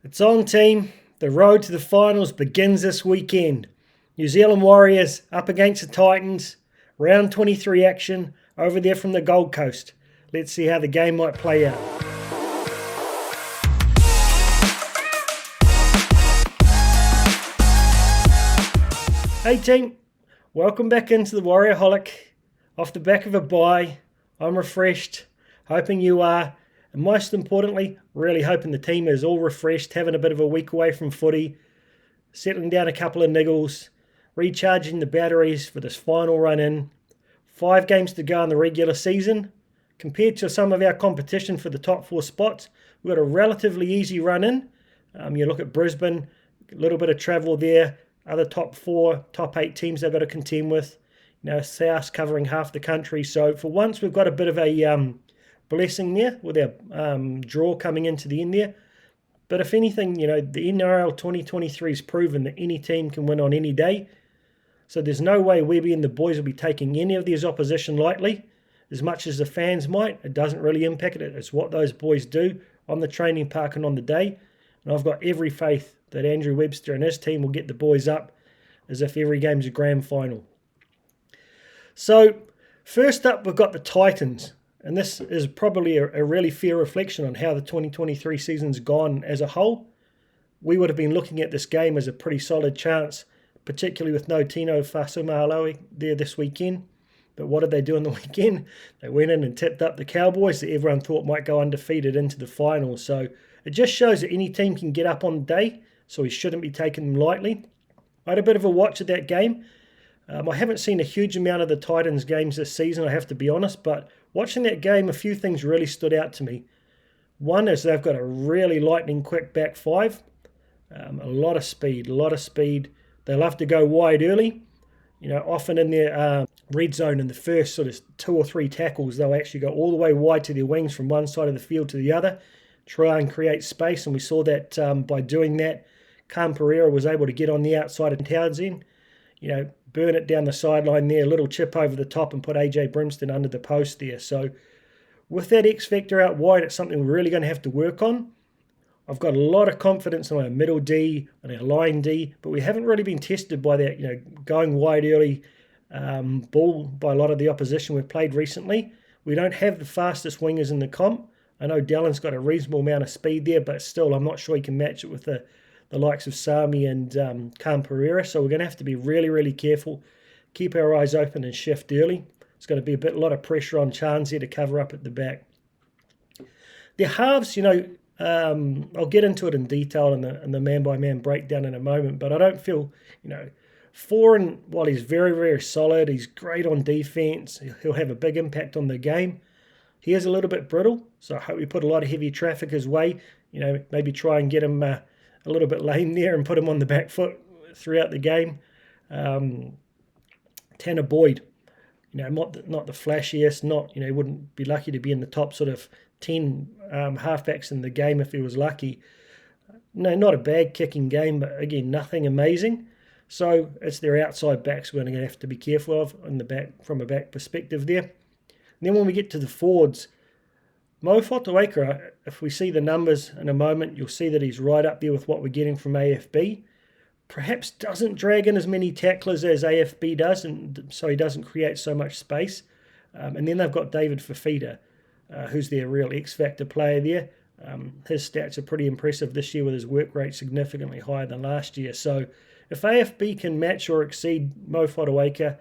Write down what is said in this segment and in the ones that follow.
It's on, team. The road to the finals begins this weekend. New Zealand Warriors up against the Titans. Round 23 action over there from the Gold Coast. Let's see how the game might play out. Hey team, welcome back into the Warriorholic. Off the back of a bye, I'm refreshed, hoping you are. And most importantly, really hoping the team is all refreshed, having a bit of a week away from footy, settling down a couple of niggles, recharging the batteries for this final run in. 5 games to go in the regular season. Compared to some of our competition for the top 4 spots, we've got a relatively easy run in. You look at Brisbane, a little bit of travel there. Other top 4, top 8 teams they've got to contend with. South covering half the country. So for once, we've got a bit of a blessing there with our draw coming into the end there. But if anything, the NRL 2023 has proven that any team can win on any day. So there's no way Webby and the boys will be taking any of these opposition lightly. As much as the fans might, it doesn't really impact it. It's what those boys do on the training park and on the day. And I've got every faith that Andrew Webster and his team will get the boys up as if every game's a grand final. So first up, we've got the Titans. And this is probably a really fair reflection on how the 2023 season's gone as a whole. We would have been looking at this game as a pretty solid chance, particularly with no Tino Fa'asuamaleaui there this weekend. But what did they do on the weekend? They went in and tipped up the Cowboys that everyone thought might go undefeated into the finals. So it just shows that any team can get up on the day, so we shouldn't be taking them lightly. I had a bit of a watch of that game. I haven't seen a huge amount of the Titans games this season, I have to be honest, but watching that game, a few things really stood out to me. One is they've got a really lightning quick back 5. A lot of speed. They love to go wide early. Often in their red zone in the first sort of 2 or 3 tackles, they'll actually go all the way wide to their wings from one side of the field to the other, try and create space, and we saw that by doing that, Cam Pereira was able to get on the outside of Townsend, burn it down the sideline there, a little chip over the top and put AJ Brimston under the post there. So with that X factor out wide, it's something we're really going to have to work on. I've got a lot of confidence in our middle D and our line D, but we haven't really been tested by that, going wide early ball by a lot of the opposition we've played recently. We don't have the fastest wingers in the comp. I know Dallon's got a reasonable amount of speed there, but still I'm not sure he can match it with the likes of Sami and Cam Pereira. So we're going to have to be really, really careful, keep our eyes open and shift early. It's going to be a lot of pressure on Chance here to cover up at the back. The halves, I'll get into it in detail in the man-by-man breakdown in a moment, but I don't feel, Foran, while he's very, very solid, he's great on defense, he'll have a big impact on the game. He is a little bit brittle, so I hope we put a lot of heavy traffic his way. Maybe try and get him a little bit lame there and put him on the back foot throughout the game. Tanner Boyd, not the flashiest, he wouldn't be lucky to be in the top sort of 10 halfbacks in the game if he was lucky. No, not a bad kicking game, but again, nothing amazing. So it's their outside backs we're going to have to be careful of in the back, from a back perspective there. And then when we get to the forwards, Mo Fotuaika, if we see the numbers in a moment, you'll see that he's right up there with what we're getting from AFB. Perhaps doesn't drag in as many tacklers as AFB does, and so he doesn't create so much space. And then they've got David Fifita, who's their real X-factor player there. His stats are pretty impressive this year with his work rate significantly higher than last year. So if AFB can match or exceed Mo Fotuaika,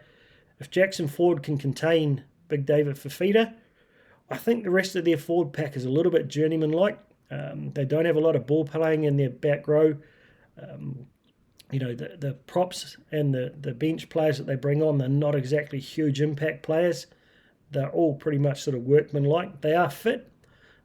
if Jackson Ford can contain Big David Fifita, I think the rest of their forward pack is a little bit journeyman-like. They don't have a lot of ball playing in their back row. The props and the bench players that they bring on, they're not exactly huge impact players. They're all pretty much sort of workman-like. They are fit.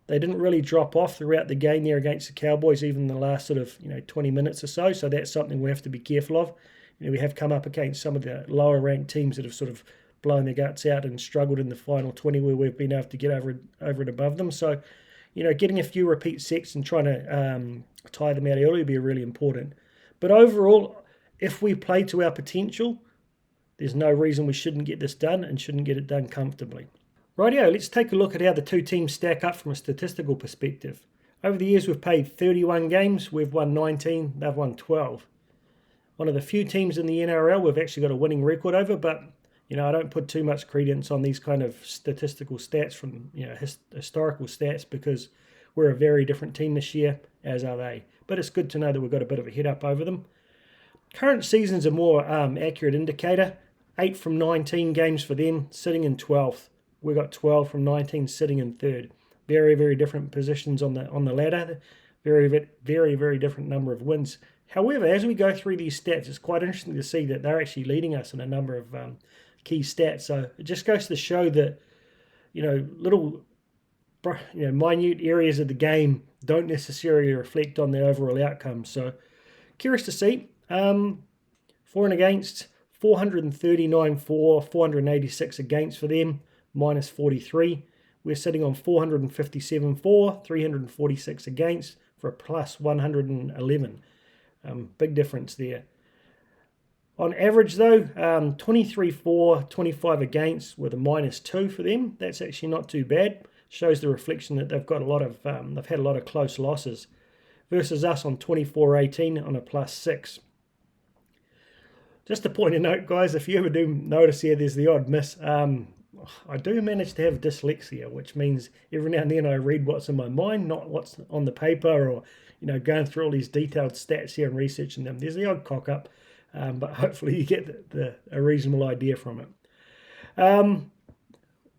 They didn't really drop off throughout the game there against the Cowboys, even the last sort of 20 minutes or so. So that's something we have to be careful of. We have come up against some of the lower-ranked teams that have sort of blown their guts out and struggled in the final 20 where we've been able to get over and above them. So, getting a few repeat sets and trying to tie them out early will be really important. But overall, if we play to our potential, there's no reason we shouldn't get this done and shouldn't get it done comfortably. Rightio, let's take a look at how the two teams stack up from a statistical perspective. Over the years, we've played 31 games. We've won 19. They've won 12. One of the few teams in the NRL we've actually got a winning record over, but I don't put too much credence on these kind of statistical stats from historical stats, because we're a very different team this year, as are they. But it's good to know that we've got a bit of a head up over them. Current season's a more accurate indicator. 8 from 19 games for them, sitting in 12th. We've got 12 from 19, sitting in 3rd. Very, very different positions on the ladder. Very, very, very different number of wins. However, as we go through these stats, it's quite interesting to see that they're actually leading us in a number of key stats. So it just goes to show that, little, minute areas of the game don't necessarily reflect on the overall outcome. So curious to see. For and against, 439 for, 486 against for them, minus 43. We're sitting on 457 for, 346 against, for a plus 111. Big difference there. On average, though, 23 for, 25 against, with a minus 2 for them. That's actually not too bad. Shows the reflection that they've got they've had a lot of close losses, versus us on 24-18 on a plus 6. Just a point of note, guys, if you ever do notice here, there's the odd miss. I do manage to have dyslexia, which means every now and then I read what's in my mind, not what's on the paper, or going through all these detailed stats here and researching them. There's the odd cock up, but hopefully you get a reasonable idea from it.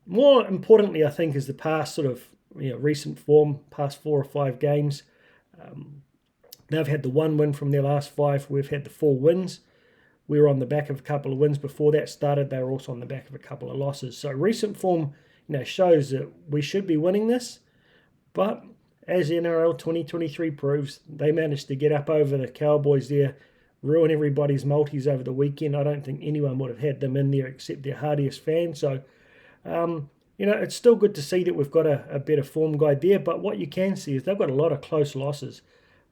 More importantly, I think, is the past sort of recent form, past 4 or 5 games. They've had the 1 win from their last 5. We've had the 4 wins. We were on the back of a couple of wins before that started. They were also on the back of a couple of losses. So recent form, shows that we should be winning this. But as NRL 2023 proves, they managed to get up over the Cowboys there, ruin everybody's multis over the weekend. I don't think anyone would have had them in there except their hardiest fans. So, it's still good to see that we've got a better form guide there. But what you can see is they've got a lot of close losses.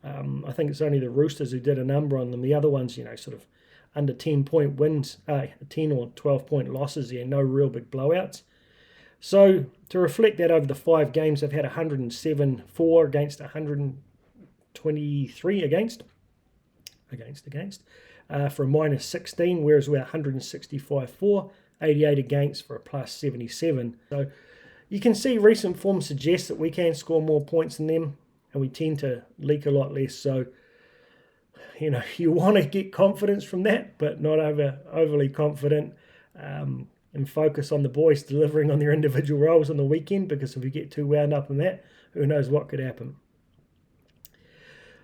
I think it's only the Roosters who did a number on them. The other ones, sort of under 10-point wins, 10 or 12-point losses there, no real big blowouts. So to reflect that over the 5 games, they've had 107 for against 123 against, for a minus 16, whereas we're 165 for, 88 against for a plus 77. So you can see recent form suggests that we can score more points than them, and we tend to leak a lot less. So you want to get confidence from that, but not overly confident, and focus on the boys delivering on their individual roles on the weekend, because if we get too wound up in that, who knows what could happen.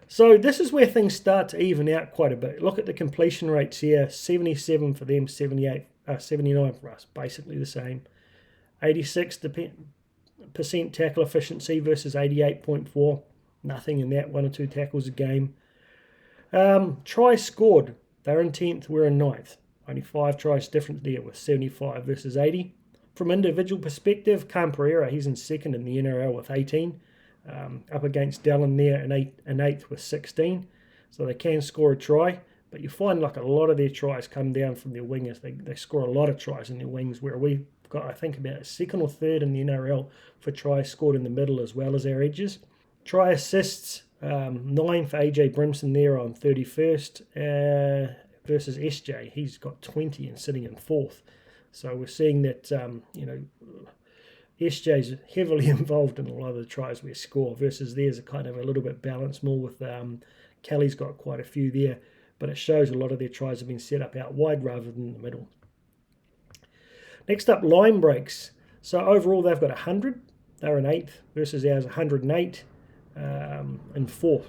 So this is where things start to even out quite a bit. Look at the completion rates here, 77 for them, 79 for us, basically the same. 86% tackle efficiency versus 88.4, nothing in that, 1 or 2 tackles a game. Tries scored, they're in 10th, we're in 9th. Only 5 tries difference there with 75 versus 80. From individual perspective, Pereira, he's in 2nd in the NRL with 18. Up against Dallin there in 8th with 16. So they can score a try, but you find like a lot of their tries come down from their wingers. They score a lot of tries in their wings, where we've got, I think, about 2nd or 3rd in the NRL for tries scored in the middle as well as our edges. Try assists, 9 for AJ Brimson there on 31st versus SJ. He's got 20 and sitting in 4th. So we're seeing that, SJ's heavily involved in a lot of the tries we score, versus theirs are kind of a little bit balanced more with Kelly's got quite a few there, but it shows a lot of their tries have been set up out wide rather than in the middle. Next up, line breaks. So overall they've got 100. They're in 8th versus ours 108 and 4th.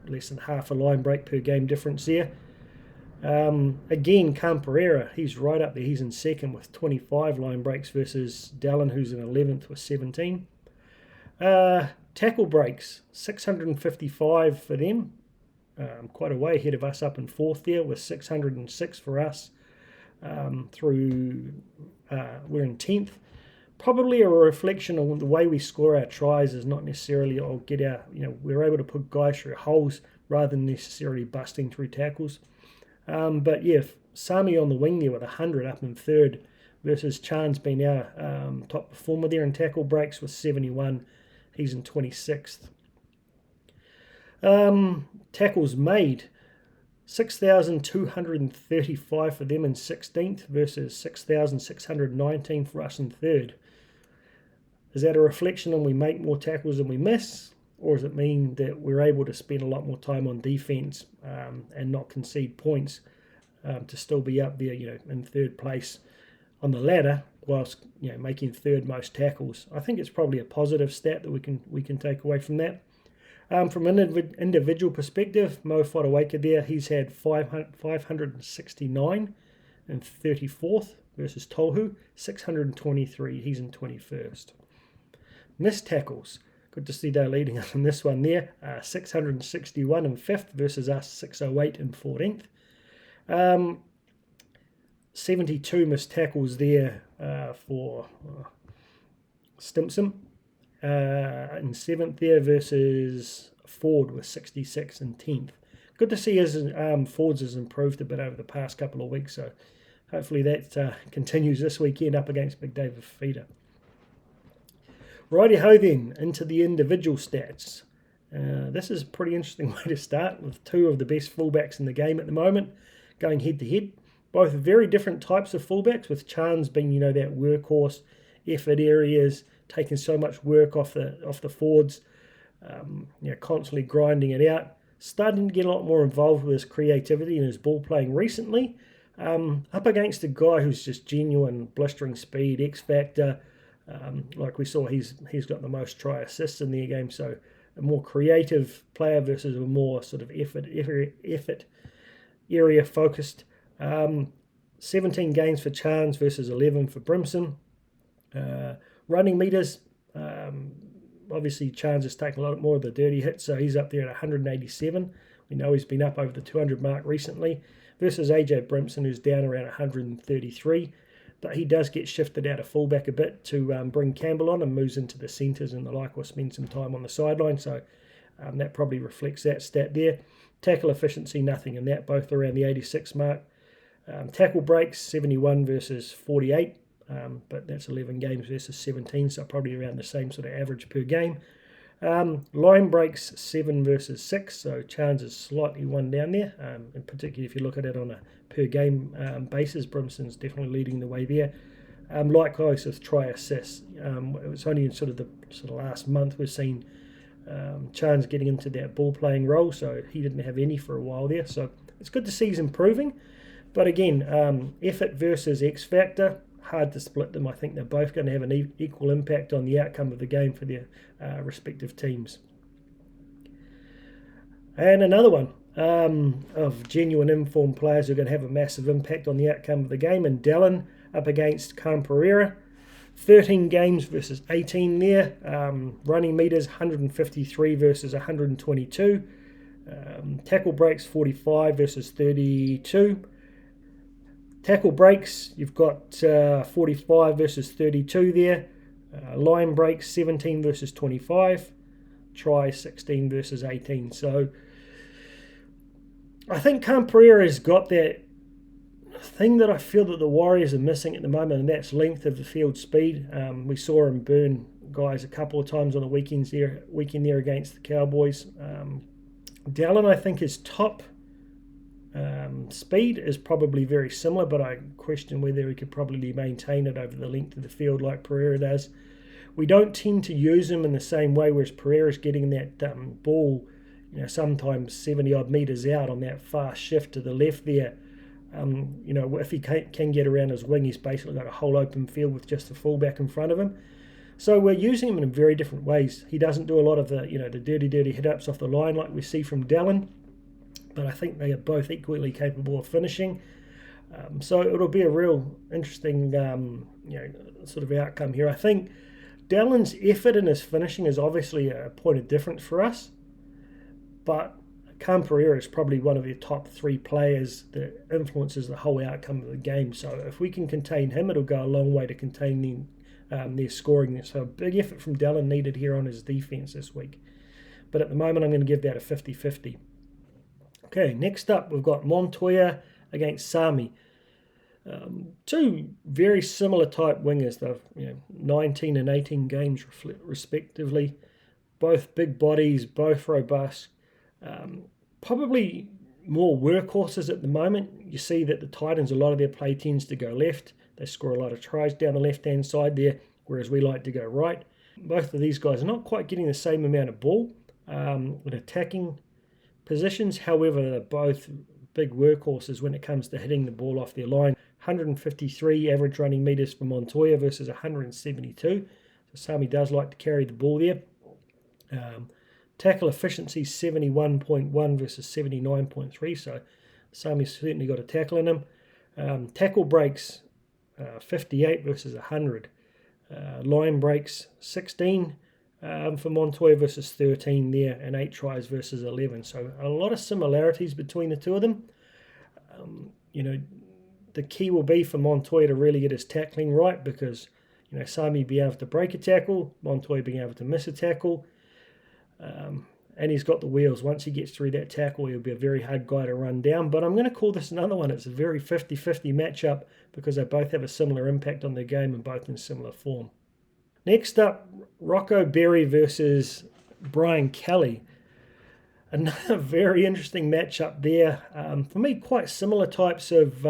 Less than half a line break per game difference there. Again, Pereira, he's right up there. He's in 2nd with 25 line breaks versus Dallin, who's in 11th with 17. Tackle breaks, 655 for them. Quite a way ahead of us up in 4th there with 606 for us. We're in 10th. Probably a reflection on the way we score our tries is not necessarily, we're able to put guys through holes rather than necessarily busting through tackles. But yeah, Sami on the wing there with 100 up in 3rd versus Chan's been our top performer there in tackle breaks with 71. He's in 26th. Tackles made, 6,235 for them in 16th versus 6,619 for us in 3rd. Is that a reflection on we make more tackles than we miss? Or does it mean that we're able to spend a lot more time on defence and not concede points to still be up there, in 3rd place on the ladder, whilst making 3rd most tackles? I think it's probably a positive stat that we can take away from that. From an individual perspective, Mo Whakawaka there, he's had 569 and 34th versus Tohu, 623. He's in 21st. Missed tackles. Good to see they're leading us in this one there. 661 and 5th versus us, 608 and 14th. 72 missed tackles there for Stimpson in 7th there versus Ford with 66 and 10th. Good to see his Ford's has improved a bit over the past couple of weeks, so hopefully that continues this weekend up against Big David Fafita. Righty-ho then, into the individual stats. This is a pretty interesting way to start with 2 of the best fullbacks in the game at the moment going head-to-head. Both very different types of fullbacks, with Chance being, that workhorse, effort areas, taking so much work off the forwards, constantly grinding it out. Starting to get a lot more involved with his creativity and his ball playing recently. Up against a guy who's just genuine blistering speed, X factor. Like we saw, he's got the most try assists in the game, so a more creative player versus a more sort of effort area focused. 17 games for Chance versus 11 for Brimson. Running meters, obviously Chance has taken a lot more of the dirty hits, so he's up there at 187. We know he's been up over the 200 mark recently, versus AJ Brimson, who's down around 133. But he does get shifted out of fullback a bit to bring Campbell on and moves into the centres and the like, or spend some time on the sideline. So that probably reflects that stat there. Tackle efficiency, nothing in that, both around the 86 mark. Tackle breaks, 71 versus 48, but that's 11 games versus 17, so probably around the same sort of average per game. Line breaks, 7 versus 6, so Chance is slightly one down there, and particularly if you look at it on a per game basis, Brimson's definitely leading the way there. Likewise with try assists. It was only in sort of the last month we've seen Chance getting into that ball playing role, so he didn't have any for a while there, so it's good to see he's improving. But again, effort versus X factor, hard to split them. I think they're both going to have an equal impact on the outcome of the game for their respective teams. And another one of genuine informed players who are going to have a massive impact on the outcome of the game, and Dallin up against Pereira. 13 games versus 18 there. Running meters, 153 versus 122. Tackle breaks, 45 versus 32. Tackle breaks, you've got 45 versus 32 there. Line breaks, 17 versus 25. Try, 16 versus 18. So I think Pereira has got that thing that I feel that the Warriors are missing at the moment, and that's length of the field speed. We saw him burn guys a couple of times on the weekend there against the Cowboys. Dallin, I think, his top speed is probably very similar, but I question whether he could probably maintain it over the length of the field like Pereira does. We don't tend to use him in the same way, whereas Pereira's getting that ball, sometimes 70 odd metres out on that fast shift to the left there. If he can get around his wing, he's basically got a whole open field with just the fullback in front of him. So we're using him in very different ways. He doesn't do a lot of the dirty hit-ups off the line like we see from Dallin, but I think they are both equally capable of finishing. So it'll be a real interesting sort of outcome here. I think Dallin's effort in his finishing is obviously a point of difference for us, but Pereira is probably one of the top 3 players that influences the whole outcome of the game. So if we can contain him, it'll go a long way to containing their scoring. So a big effort from Dallin needed here on his defence this week. But at the moment, I'm going to give that a 50-50. Okay, next up, we've got Montoya against Sami. 2 very similar type wingers. They've 19 and 18 games respectively. Both big bodies, both robust. Probably more workhorses at the moment. You see that the Titans, a lot of their play tends to go left. They score a lot of tries down the left-hand side there, whereas we like to go right. Both of these guys are not quite getting the same amount of ball in attacking positions. However, they're both big workhorses when it comes to hitting the ball off their line. 153 average running meters for Montoya versus 172. So Sami does like to carry the ball there. Tackle efficiency 71.1 versus 79.3. So Sami's certainly got a tackle in him. Tackle breaks 58 versus 100. Line breaks 16 for Montoya versus 13 there, and 8 tries versus 11. So a lot of similarities between the two of them. The key will be for Montoya to really get his tackling right, because Sami being able to break a tackle, Montoya being able to miss a tackle, and he's got the wheels. Once he gets through that tackle, he'll be a very hard guy to run down. But I'm going to call this another one. It's a very 50-50 matchup because they both have a similar impact on their game and both in similar form. Next up, Rocco Berry versus Brian Kelly. Another very interesting matchup there. For me, quite similar types of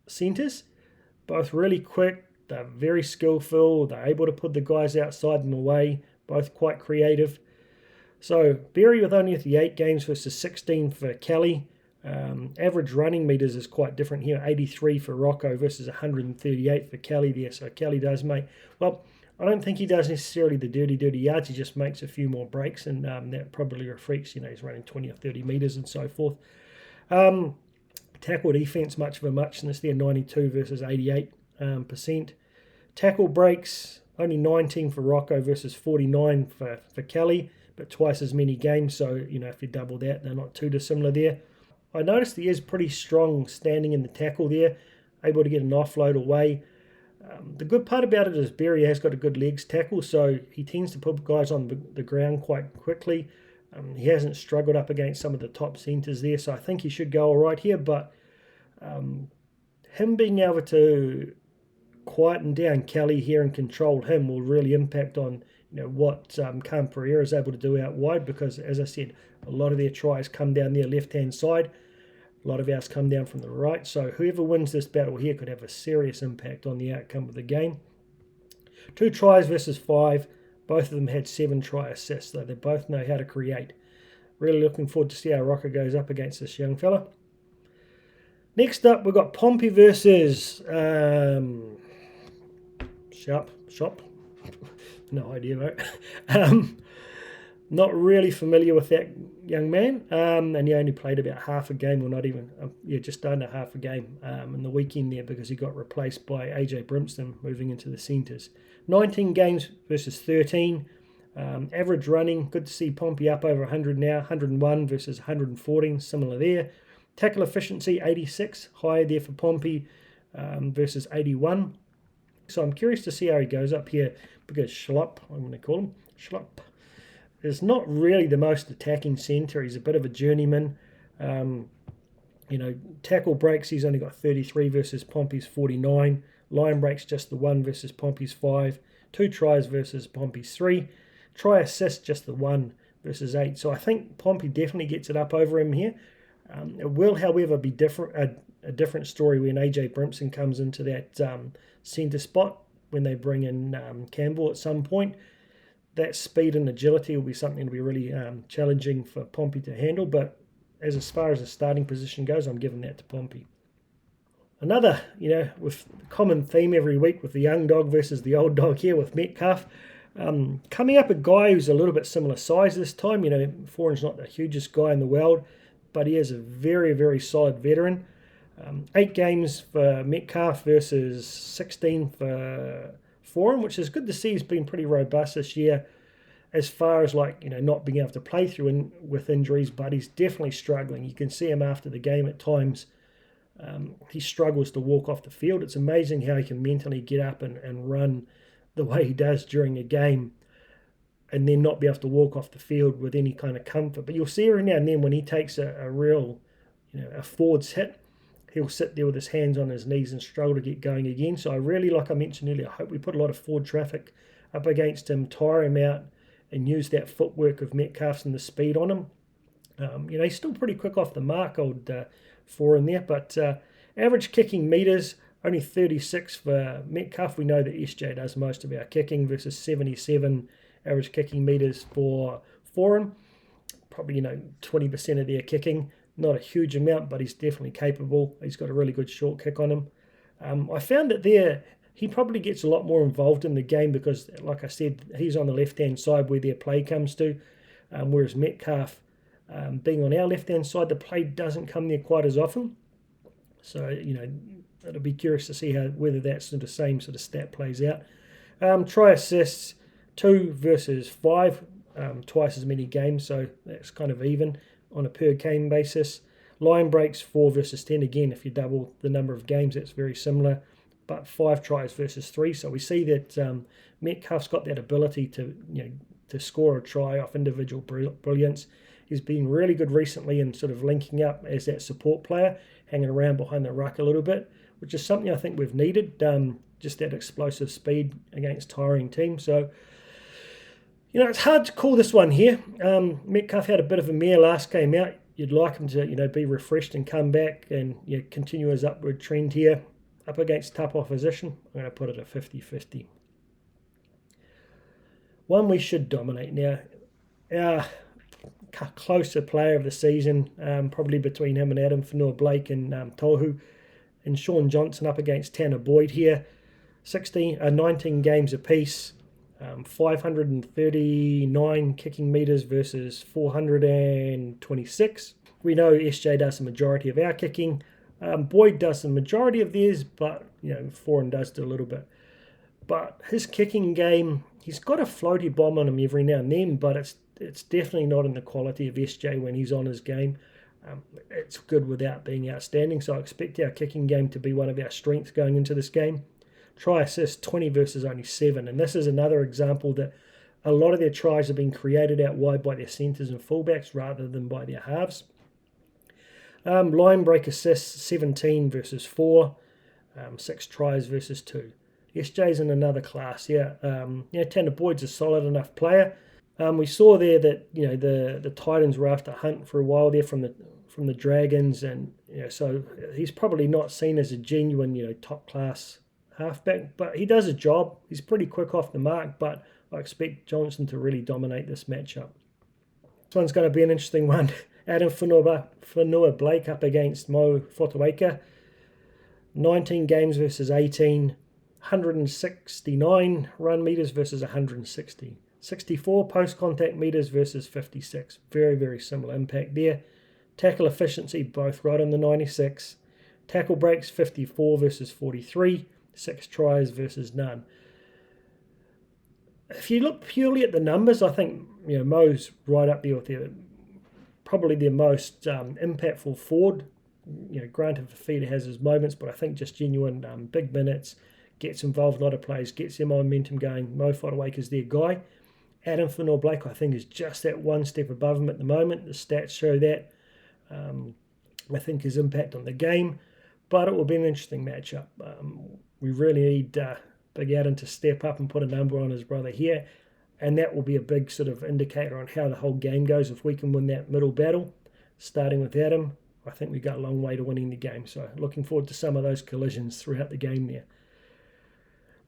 centres. Both really quick. They're very skillful. They're able to put the guys outside and away. Both quite creative. So Berry with only 8 games versus 16 for Kelly. Average running meters is quite different here. 83 for Rocco versus 138 for Kelly there. So Kelly does make, well, I don't think he does necessarily the dirty yards. He just makes a few more breaks, and that probably reflects, he's running 20 or 30 meters and so forth. Tackle defense, much of a muchness there, 92 versus 88%. Tackle breaks, only 19 for Rocco versus 49 for Kelly, but twice as many games. So, if you double that, they're not too dissimilar there. I noticed he is pretty strong standing in the tackle there, able to get an offload away. The good part about it is Berry has got a good legs tackle, so he tends to put guys on the ground quite quickly. He hasn't struggled up against some of the top centres there, so I think he should go all right here. But him being able to quieten down Kelly here and control him will really impact on what Cam Pereira is able to do out wide, because, as I said, a lot of their tries come down their left-hand side. A lot of ours come down from the right. So whoever wins this battle here could have a serious impact on the outcome of the game. 2 tries versus 5. Both of them had 7 try assists, though they both know how to create. Really looking forward to see how Rocco goes up against this young fella. Next up, we've got Pompey versus Shop. No idea, mate. Not really familiar with that young man, and he only played about half a game, or not even, just under half a game in the weekend there, because he got replaced by AJ Brimston moving into the centres. 19 games versus 13. Average running, good to see Pompey up over 100 now, 101 versus 114, similar there. Tackle efficiency, 86, higher there for Pompey versus 81. So I'm curious to see how he goes up here, because Schlop, I'm going to call him, Schlop, is not really the most attacking centre. He's a bit of a journeyman. Tackle breaks, he's only got 33 versus Pompey's 49. Line breaks, just the 1 versus Pompey's 5. 2 tries versus Pompey's 3. Try assist, just the 1 versus 8. So I think Pompey definitely gets it up over him here. It will, however, be a different story when AJ Brimson comes into that centre spot, when they bring in Campbell at some point. That speed and agility will be something to be really challenging for Pompey to handle. But as far as the starting position goes, I'm giving that to Pompey. Another, with common theme every week with the young dog versus the old dog here with Metcalf. Coming up a guy who's a little bit similar size this time. Foran's not the hugest guy in the world, but he is a very, very solid veteran. 8 games for Metcalf versus 16 for Foran, which is good to see. He's been pretty robust this year as far as not being able to play through with injuries, but he's definitely struggling. You can see him after the game at times. He struggles to walk off the field. It's amazing how he can mentally get up and run the way he does during a game, and then not be able to walk off the field with any kind of comfort. But you'll see every now and then when he takes a real, a forwards hit, he'll sit there with his hands on his knees and struggle to get going again. So I really, like I mentioned earlier, I hope we put a lot of forward traffic up against him, tire him out, and use that footwork of Metcalf's and the speed on him. He's still pretty quick off the mark, old Foran there, but average kicking metres, only 36 for Metcalf. We know that SJ does most of our kicking versus 77 average kicking metres for Foran. Probably, 20% of their kicking. Not a huge amount, but he's definitely capable. He's got a really good short kick on him. I found that he probably gets a lot more involved in the game because, like I said, he's on the left-hand side where their play comes to, whereas Metcalf, being on our left-hand side, the play doesn't come there quite as often. So, it'll be curious to see whether that same sort of stat plays out. Try assists, 2 versus 5, twice as many games, so that's kind of even on a per game basis. Line breaks, 4 versus 10. Again, if you double the number of games, that's very similar. But 5 tries versus 3. So we see that Metcalf's got that ability to score a try off individual brilliance. He's been really good recently in sort of linking up as that support player, hanging around behind the ruck a little bit, which is something I think we've needed. Just that explosive speed against tiring teams. So, it's hard to call this one here. Metcalf had a bit of a mare last game out. You'd like him to, be refreshed and come back and continue his upward trend here. Up against tough opposition, I'm going to put it at 50-50. One we should dominate now. Our closer player of the season, probably between him and Adam Whenua-Blake and Tohu, and Sean Johnson up against Tanner Boyd here. 19 games apiece. 539 kicking metres versus 426. We know SJ does the majority of our kicking. Boyd does the majority of theirs, but Foran does do a little bit. But his kicking game, he's got a floaty bomb on him every now and then, but it's definitely not in the quality of SJ when he's on his game. It's good without being outstanding, so I expect our kicking game to be one of our strengths going into this game. Try assist, 20 versus only 7, and this is another example that a lot of their tries have been created out wide by their centres and fullbacks rather than by their halves. Line break assists, 17 versus 4, 6 tries versus 2. SJ's in another class, Tanner Boyd's a solid enough player. We saw there that the Titans were after Hunt for a while there from the Dragons, and so he's probably not seen as a genuine top class halfback, but he does a job. He's pretty quick off the mark, but I expect Johnson to really dominate this matchup. This one's going to be an interesting one. Adam Whenua-Blake up against Mo Fotuaika. 19 games versus 18. 169 run metres versus 160. 64 post-contact metres versus 56. Very, very similar impact there. Tackle efficiency, both right on the 96. Tackle breaks, 54 versus 43. 6 tries versus none. If you look purely at the numbers, I think Mo's right up there with probably their most impactful forward. Granted, Fafita has his moments, but I think just genuine big minutes, gets involved in a lot of plays, gets their momentum going. Mo Fotuaika is their guy. Adam Whenua-Blake, I think, is just that one step above him at the moment. The stats show that. I think his impact on the game, but it will be an interesting matchup. We really need Big Adam to step up and put a number on his brother here, and that will be a big sort of indicator on how the whole game goes. If we can win that middle battle, starting with Adam, I think we got a long way to winning the game. So looking forward to some of those collisions throughout the game there.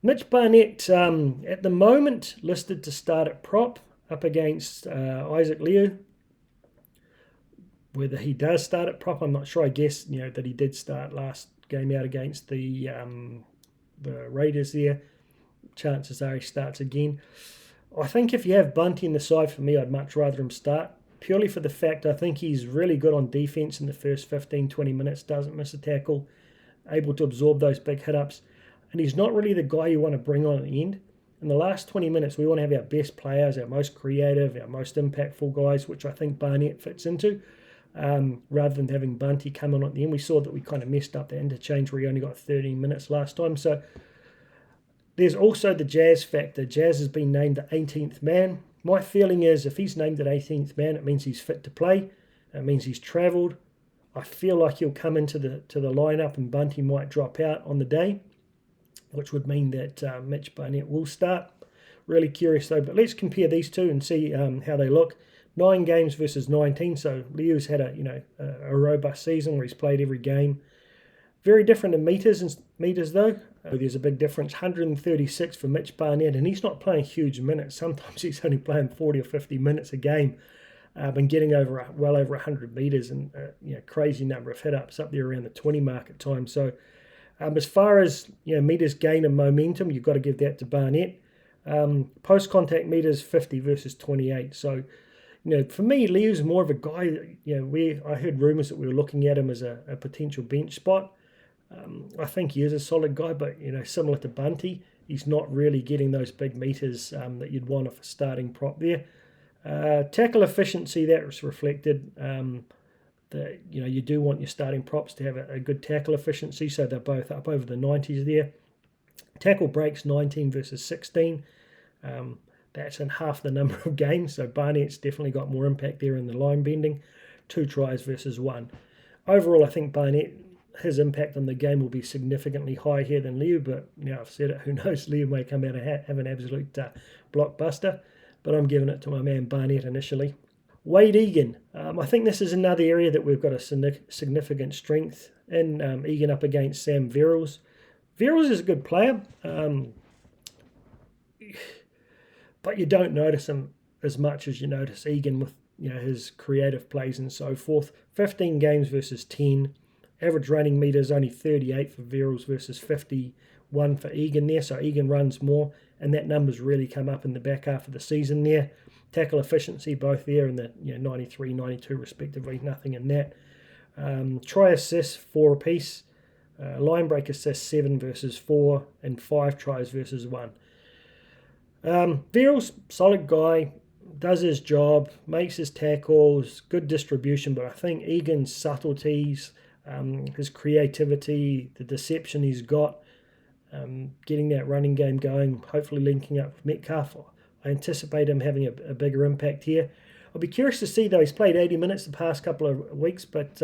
Mitch Barnett, at the moment, listed to start at prop up against Isaac Liu. Whether he does start at prop, I'm not sure. I guess that he did start last game out against the Raiders there. Chances are he starts again. I think if you have Bunty in the side for me, I'd much rather him start. Purely for the fact I think he's really good on defence in the first 15-20 minutes, doesn't miss a tackle, able to absorb those big hit-ups. And he's not really the guy you want to bring on at the end. In the last 20 minutes, we want to have our best players, our most creative, our most impactful guys, which I think Barnett fits into, rather than having Bunty come on at the end. We saw that we kind of messed up the interchange where he only got 13 minutes last time. So there's also the Jazz factor. Jazz has been named the 18th man. My feeling is if he's named the 18th man, it means he's fit to play. It means he's travelled. I feel like he'll come into the lineup and Bunty might drop out on the day, which would mean that Mitch Barnett will start. Really curious though. But let's compare these two and see how they look. 9 games versus 19. So Liu's had a robust season where he's played every game. Very different in meters though. There's a big difference. 136 for Mitch Barnett, and he's not playing huge minutes. Sometimes he's only playing 40 or 50 minutes a game. Been getting well over 100 meters and crazy number of hit-ups up there around the 20 mark at times. So as far as meters gain and momentum, you've got to give that to Barnett. Post-contact meters 50 versus 28. So for me, Liu's more of a guy. I heard rumours that we were looking at him as a potential bench spot. I think he is a solid guy, but similar to Bunty, he's not really getting those big meters that you'd want off a starting prop there. Tackle efficiency, that was reflected. That you do want your starting props to have a good tackle efficiency, so they're both up over the 90s there. Tackle breaks 19 versus 16. That's in half the number of games, so Barnett's definitely got more impact there in the line bending. 2 tries versus 1. Overall, I think Barnett, his impact on the game will be significantly higher here than Liu, but now I've said it, who knows, Liu may come out and have an absolute blockbuster, but I'm giving it to my man Barnett initially. Wade Egan, I think this is another area that we've got a significant strength in. Egan up against Sam Verrills. Verrills is a good player, but you don't notice him as much as you notice Egan with his creative plays and so forth. 15 games versus 10. Average running meters only 38 for Verrills versus 51 for Egan there. So Egan runs more, and that number's really come up in the back half of the season there. Tackle efficiency both there in the 93, 92 respectively. Nothing in that. Try assists 4 apiece. Line break assists 7 versus 4, and 5 tries versus 1. Verrills, solid guy, does his job, makes his tackles, good distribution, but I think Egan's subtleties, his creativity, the deception he's got, getting that running game going, hopefully linking up with Metcalf, I anticipate him having a bigger impact here. I'll be curious to see, though, he's played 80 minutes the past couple of weeks, but,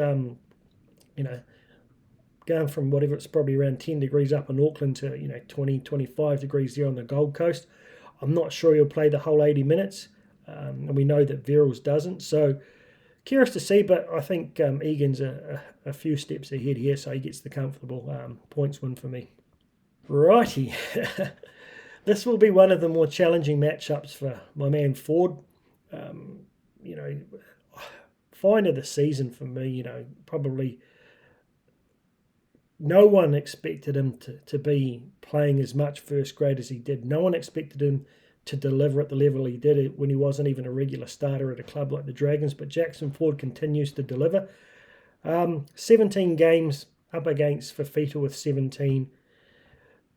going from whatever, it's probably around 10 degrees up in Auckland to, 20, 25 degrees there on the Gold Coast. I'm not sure he'll play the whole 80 minutes, and we know that Verrills doesn't. So curious to see, but I think Egan's a few steps ahead here, so he gets the comfortable points win for me. Righty. This will be one of the more challenging matchups for my man Ford. Find of the season for me, probably no one expected him to be playing as much first grade as he did. No one expected him to deliver at the level he did when he wasn't even a regular starter at a club like the Dragons, but Jackson Ford continues to deliver. 17 games up against Fafita with 17,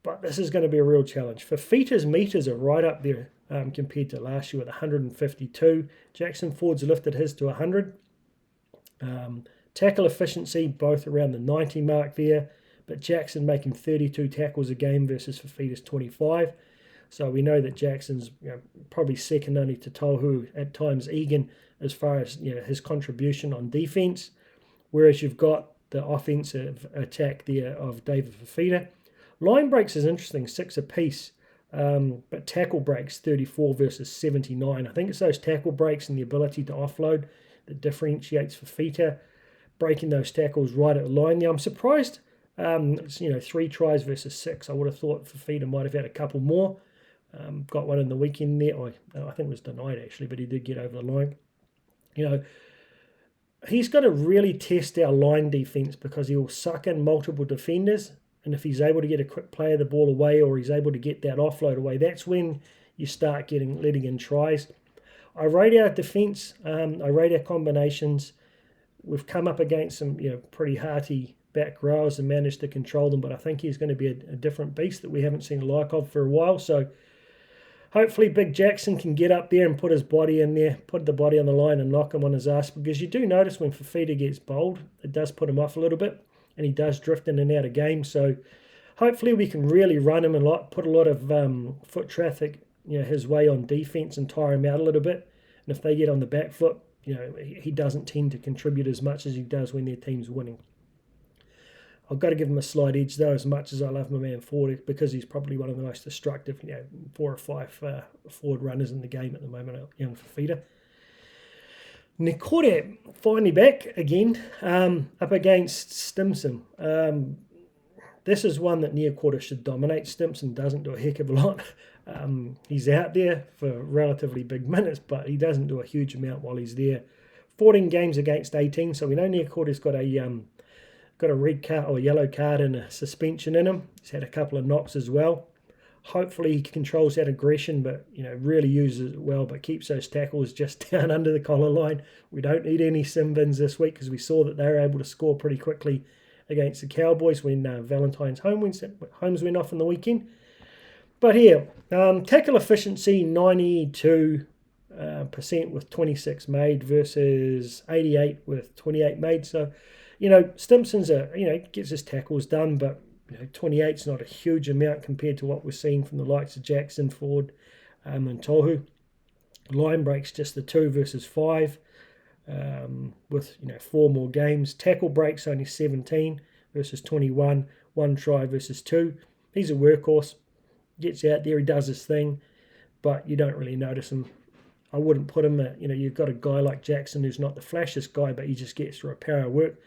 but this is going to be a real challenge. Fafita's meters are right up there compared to last year with 152. Jackson Ford's lifted his to 100. Tackle efficiency, both around the 90 mark there, but Jackson making 32 tackles a game versus Fafita's 25. So we know that Jackson's probably second only to Tohu, at times Egan, as far as his contribution on defence, whereas you've got the offensive attack there of David Fafita. Line breaks is interesting, 6 apiece, but tackle breaks 34 versus 79. I think it's those tackle breaks and the ability to offload that differentiates Fafita, breaking those tackles right at the line there. I'm surprised, 3 tries versus 6. I would have thought Fafita might have had a couple more. Got one in the weekend there. I think it was denied actually, but he did get over the line. He's got to really test our line defense because he will suck in multiple defenders, and if he's able to get a quick player the ball away, or he's able to get that offload away, that's when you start letting in tries. I rate our defense. I rate our combinations. We've come up against some pretty hearty back rowers and managed to control them, but I think he's going to be a different beast that we haven't seen the like of for a while. So hopefully Big Jackson can get up there and put his body in there, put the body on the line and knock him on his ass, because you do notice when Fafita gets bowled, it does put him off a little bit, and he does drift in and out of games. So hopefully we can really run him and put a lot of foot traffic his way on defense and tire him out a little bit. And if they get on the back foot, he doesn't tend to contribute as much as he does when their team's winning. I've got to give him a slight edge though, as much as I love my man Ford, because he's probably one of the most destructive, 4 or 5 forward runners in the game at the moment, young Fafita. Nikore finally back again, up against Stimson. This is one that Niokore should dominate. Stimson doesn't do a heck of a lot. He's out there for relatively big minutes, but he doesn't do a huge amount while he's there. 14 games against 18, so we know Niakore's got a red card or a yellow card and a suspension in him. He's had a couple of knocks as well. Hopefully he controls that aggression, but really uses it well, but keeps those tackles just down under the collar line. We don't need any sim bins this week, because we saw that they were able to score pretty quickly against the Cowboys when Valentine's homes went off on the weekend. But here, tackle efficiency 92% with 26 made versus 88 with 28 made. So, Stimson's gets his tackles done, but 28's not a huge amount compared to what we're seeing from the likes of Jackson, Ford, and Tohu. Line breaks just the 2 versus 5, with 4 more games. Tackle breaks only 17 versus 21, 1 try versus 2. He's a workhorse, gets out there, he does his thing, but you don't really notice him. I wouldn't put him at, you've got a guy like Jackson who's not the flashiest guy, but he just gets through a power work.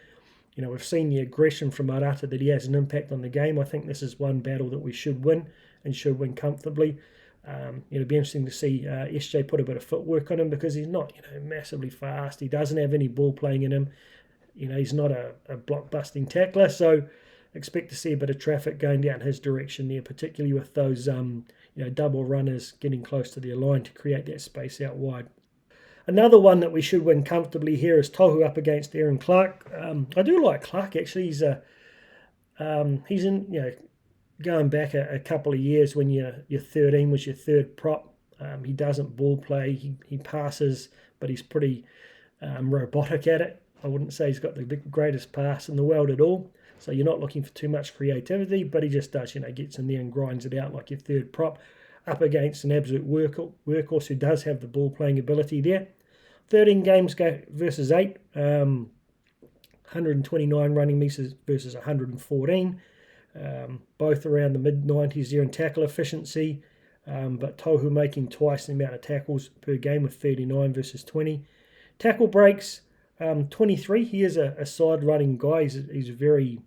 We've seen the aggression from Arata, that he has an impact on the game. I think this is one battle that we should win, and should win comfortably. It'll be interesting to see SJ put a bit of footwork on him, because he's not massively fast. He doesn't have any ball playing in him. He's not a block-busting tackler, so expect to see a bit of traffic going down his direction there, particularly with those double runners getting close to their line to create that space out wide. Another one that we should win comfortably here is Tohu up against Aaron Clark. I do like Clark, actually. He's in, going back a couple of years when your 13 was your third prop. He doesn't ball play. He passes, but he's pretty robotic at it. I wouldn't say he's got the greatest pass in the world at all. So you're not looking for too much creativity, but he just does, gets in there and grinds it out like your third prop, up against an absolute workhorse who does have the ball playing ability there. 13 games versus 8, 129 running meters versus 114, both around the mid-90s there in tackle efficiency, but Tohu making twice the amount of tackles per game with 39 versus 20. Tackle breaks, 23. He is a side running guy. He's very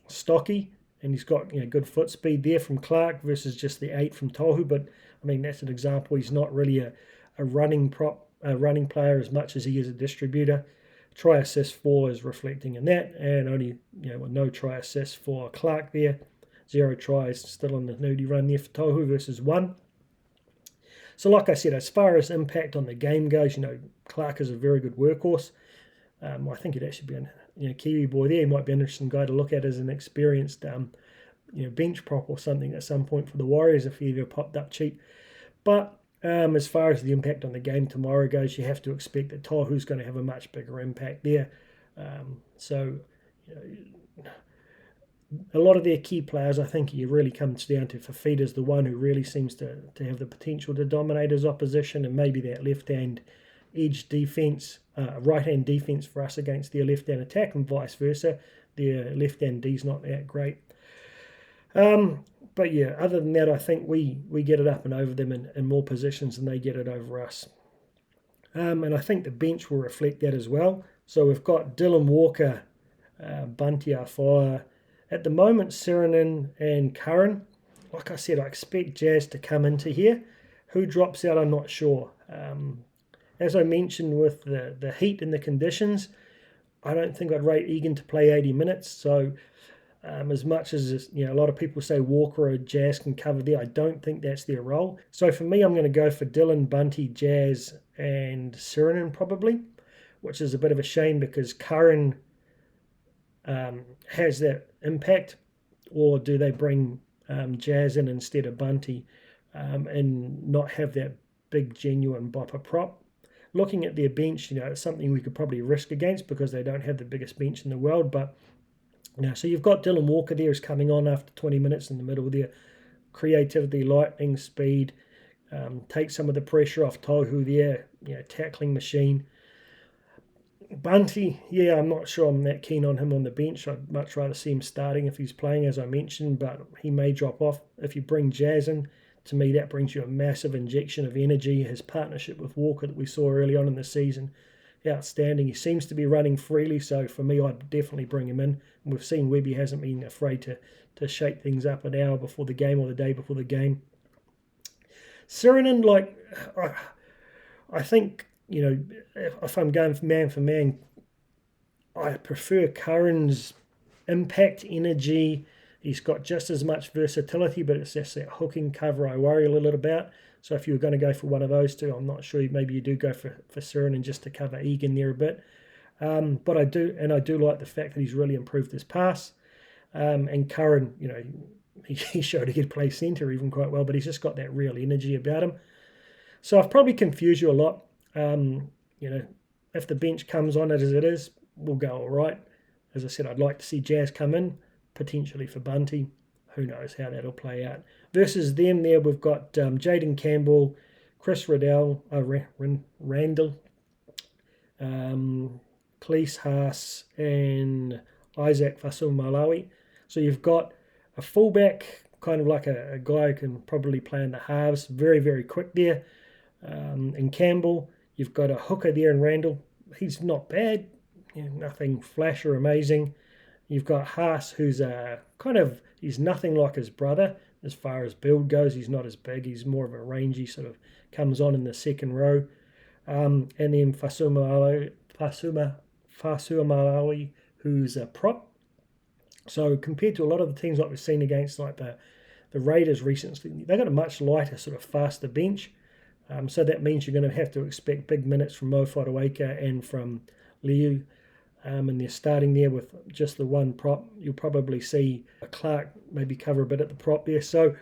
stocky, and he's got good foot speed there from Clark versus just the 8 from Tohu. But I mean, that's an example. He's not really a running player as much as he is a distributor. Try assist 4 is reflecting in that, and only no try assist for Clark there. 0 tries still on the nudie run there for Tohu versus 1. So like I said, as far as impact on the game goes, Clark is a very good workhorse. I think it'd actually be a Kiwi boy there. He might be an interesting guy to look at as an experienced bench prop or something at some point for the Warriors if he ever popped up cheap. But as far as the impact on the game tomorrow goes, you have to expect that Tohu's going to have a much bigger impact there. A lot of their key players, I think it really comes down to Fafita's the one who really seems to have the potential to dominate his opposition, and maybe that left-hand edge defence, right-hand defence for us against their left-hand attack, and vice versa. Their left-hand D's not that great. But yeah, other than that, I think we get it up and over them in more positions than they get it over us. And I think the bench will reflect that as well. So we've got Dylan Walker, Bunty Afire. At the moment, Sirenen and Curran. Like I said, I expect Jazz to come into here. Who drops out, I'm not sure. As I mentioned with the heat and the conditions, I don't think I'd rate Egan to play 80 minutes. So as much as a lot of people say Walker or Jazz can cover there, I don't think that's their role. So for me, I'm going to go for Dylan, Bunty, Jazz, and Sirenen probably, which is a bit of a shame because Curran has that impact, or do they bring Jazz in instead of Bunty and not have that big genuine bopper prop? Looking at their bench, it's something we could probably risk against because they don't have the biggest bench in the world. But so you've got Dylan Walker there who's coming on after 20 minutes in the middle there. Creativity, lightning, speed, take some of the pressure off Tohu there, tackling machine. Bunty, yeah, I'm not sure I'm that keen on him on the bench. I'd much rather see him starting if he's playing, as I mentioned, but he may drop off. If you bring Jazz in, to me that brings you a massive injection of energy. His partnership with Walker that we saw early on in the season, outstanding. He seems to be running freely, so for me I'd definitely bring him in. And we've seen Webby hasn't been afraid to shake things up an hour before the game or the day before the game. Sirenen, like, I think, you know, if I'm going for man, I prefer Curran's impact, energy. He's got just as much versatility, but it's just that hooking cover I worry a little about. So if you were going to go for one of those two, I'm not sure. Maybe you do go for Sirenen just to cover Egan there a bit. But I do like the fact that he's really improved his pass. And Curran, you know, he showed he could play centre even quite well, but he's just got that real energy about him. So I've probably confused you a lot. You know, if the bench comes on it as it is, we'll go all right. As I said, I'd like to see Jazz come in, potentially for Bunty. Who knows how that'll play out. Versus them there, we've got Jaden Campbell, Chris Randall, Cleese Haas, and Isaac Fasumalawi. So you've got a fullback, kind of like a guy who can probably play in the halves, very, very quick there. In Campbell, you've got a hooker there in Randall. He's not bad, you know, nothing flash or amazing. You've got Haas, who's he's nothing like his brother as far as build goes. He's not as big. He's more of a rangy, sort of comes on in the second row. And then Fasumalawi, who's a prop. So compared to a lot of the teams like we've seen against like the Raiders recently, they've got a much lighter, sort of faster bench. So that means you're going to have to expect big minutes from Mo Wharawaka and from Liu. And they're starting there with just the one prop. You'll probably see Clark maybe cover a bit at the prop there. So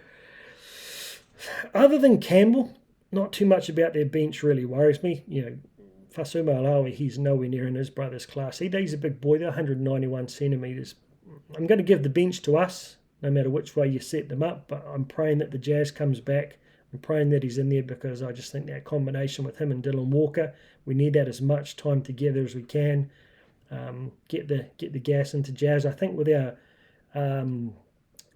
other than Campbell, not too much about their bench really worries me. You know, Fasuma Alawi, he's nowhere near in his brother's class. He's a big boy, they're 191 centimetres. I'm going to give the bench to us, no matter which way you set them up, but I'm praying that the Jazz comes back. I'm praying that he's in there because I just think that combination with him and Dylan Walker, we need that as much time together as we can. Get the gas into Jazz. I think with our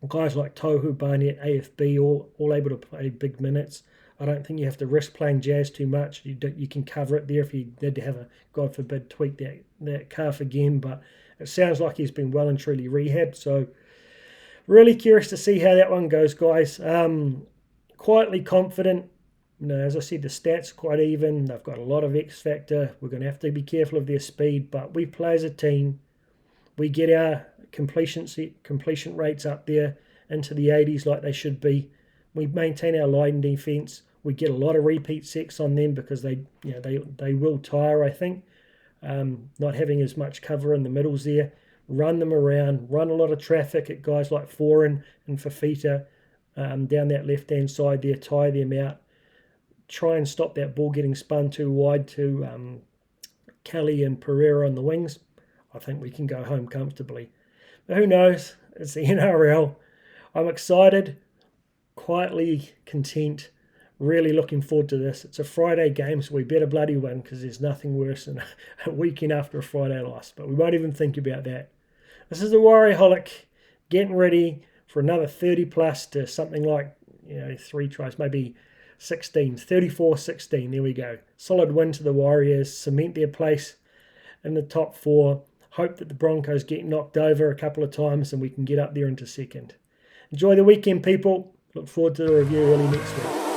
guys like Tohu, Barnett, AFB, all able to play big minutes, I don't think you have to risk playing Jazz too much. You can cover it there if you need to have a, God forbid, tweak that calf again. But it sounds like he's been well and truly rehabbed. So really curious to see how that one goes, guys. Quietly confident. You know, as I said, the stats are quite even. They've got a lot of X factor. We're going to have to be careful of their speed, but we play as a team. We get our completion rates up there into the 80s like they should be. We maintain our line defense. We get a lot of repeat sacks on them because they will tire, I think. Not having as much cover in the middles there. Run them around. Run a lot of traffic at guys like Foran and Fafita down that left-hand side there. Tire them out. Try and stop that ball getting spun too wide to Kelly and Pereira on the wings. I think we can go home comfortably. But who knows? It's the NRL. I'm excited, quietly content, really looking forward to this. It's a Friday game, so we better bloody win because there's nothing worse than a weekend after a Friday loss. But we won't even think about that. This is the Warriorholic getting ready for another 30 plus to something like 3 tries, maybe 16, 34-16, there we go. Solid win to the Warriors, cement their place in the top 4. Hope that the Broncos get knocked over a couple of times and we can get up there into second. Enjoy the weekend, people. Look forward to the review early next week.